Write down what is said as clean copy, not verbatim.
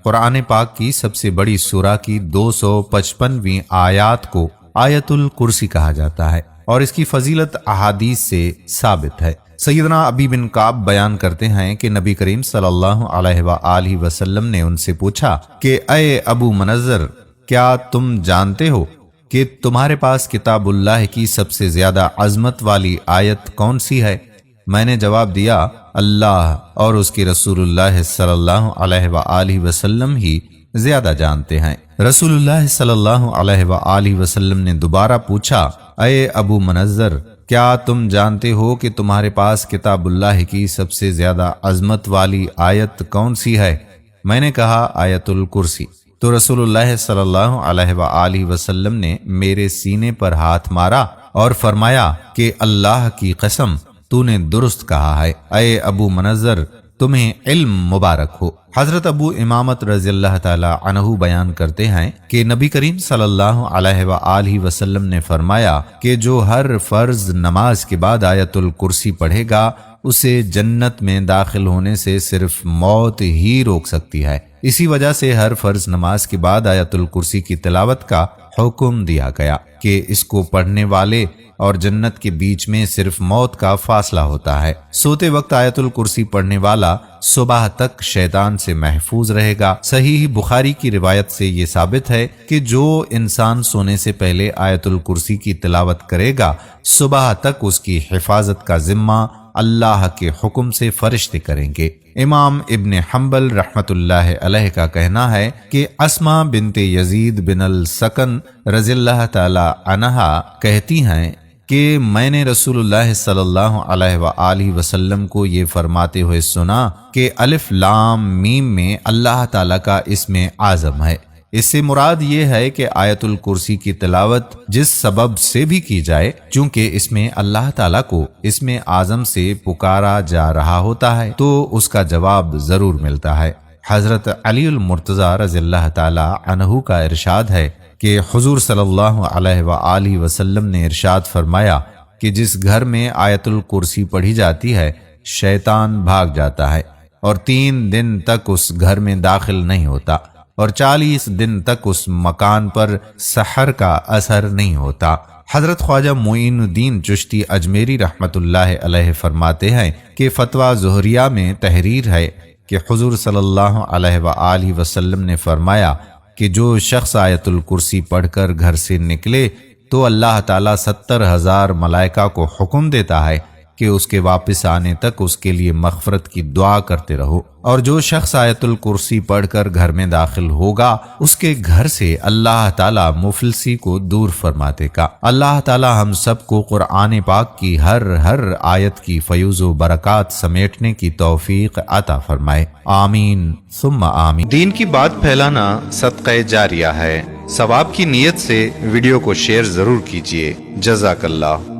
قرآن پاک کی سب سے بڑی سورہ کی 255ویں آیات کو آیت الکرسی کہا جاتا ہے اور اس کی فضیلت احادیث سے ثابت ہے۔ سیدنا ابی بن کعب بیان کرتے ہیں کہ نبی کریم صلی اللہ علیہ وآلہ وسلم نے ان سے پوچھا کہ اے ابو منذر، کیا تم جانتے ہو کہ تمہارے پاس کتاب اللہ کی سب سے زیادہ عظمت والی آیت کون سی ہے؟ میں نے جواب دیا، اللہ اور اس کے رسول اللہ صلی اللہ علیہ وآلہ وسلم ہی زیادہ جانتے ہیں۔ رسول اللہ صلی اللہ علیہ وآلہ وسلم نے دوبارہ پوچھا، اے ابو منذر، کیا تم جانتے ہو کہ تمہارے پاس کتاب اللہ کی سب سے زیادہ عظمت والی آیت کون سی ہے؟ میں نے کہا، آیت الکرسی۔ تو رسول اللہ صلی اللہ علیہ وآلہ وسلم نے میرے سینے پر ہاتھ مارا اور فرمایا کہ اللہ کی قسم، تو نے درست کہا ہے، اے ابو منذر، تمہیں علم مبارک ہو۔ حضرت ابو امامت رضی اللہ تعالی عنہ بیان کرتے ہیں کہ نبی کریم صلی اللہ علیہ وآلہ وسلم نے فرمایا کہ جو ہر فرض نماز کے بعد آیت الکرسی پڑھے گا، اسے جنت میں داخل ہونے سے صرف موت ہی روک سکتی ہے۔ اسی وجہ سے ہر فرض نماز کے بعد آیت الکرسی کی تلاوت کا حکم دیا گیا کہ اس کو پڑھنے والے اور جنت کے بیچ میں صرف موت کا فاصلہ ہوتا ہے۔ سوتے وقت آیت الکرسی پڑھنے والا صبح تک شیطان سے محفوظ رہے گا۔ صحیح بخاری کی روایت سے یہ ثابت ہے کہ جو انسان سونے سے پہلے آیت الکرسی کی تلاوت کرے گا، صبح تک اس کی حفاظت کا ذمہ اللہ کے حکم سے فرشتے کریں گے۔ امام ابن حنبل رحمت اللہ علیہ کا کہنا ہے کہ اسما بنت یزید بن السکن رضی اللہ تعالی عنہا کہتی ہیں کہ میں نے رسول اللہ صلی اللہ علیہ وآلہ وسلم کو یہ فرماتے ہوئے سنا کہ الف لام میم میں اللہ تعالیٰ کا اسم اعظم ہے۔ اس سے مراد یہ ہے کہ آیت الکرسی کی تلاوت جس سبب سے بھی کی جائے، چونکہ اس میں اللہ تعالیٰ کو اسم اعظم سے پکارا جا رہا ہوتا ہے تو اس کا جواب ضرور ملتا ہے۔ حضرت علی المرتضی رضی اللہ تعالی عنہ کا ارشاد ہے کہ حضور صلی اللہ علیہ وآلہ وسلم نے ارشاد فرمایا کہ جس گھر میں آیت الکرسی پڑھی جاتی ہے، شیطان بھاگ جاتا ہے اور 3 دن تک اس گھر میں داخل نہیں ہوتا اور 40 دن تک اس مکان پر سحر کا اثر نہیں ہوتا۔ حضرت خواجہ معین الدین چشتی اجمیری رحمت اللہ علیہ فرماتے ہیں کہ فتویٰ زہریہ میں تحریر ہے کہ حضور صلی اللہ علیہ وآلہ وسلم نے فرمایا کہ جو شخص آیت الکرسی پڑھ کر گھر سے نکلے تو اللہ تعالیٰ 70,000 ملائکہ کو حکم دیتا ہے کہ اس کے واپس آنے تک اس کے لیے مغفرت کی دعا کرتے رہو، اور جو شخص آیت الکرسی پڑھ کر گھر میں داخل ہوگا اس کے گھر سے اللہ تعالیٰ مفلسی کو دور فرما دے گا۔ اللہ تعالیٰ ہم سب کو قرآن پاک کی ہر آیت کی فیوز و برکات سمیٹنے کی توفیق عطا فرمائے، آمین ثم آمین۔ دین کی بات پھیلانا صدقہ جاریہ ہے، ثواب کی نیت سے ویڈیو کو شیئر ضرور کیجیے۔ جزاک اللہ۔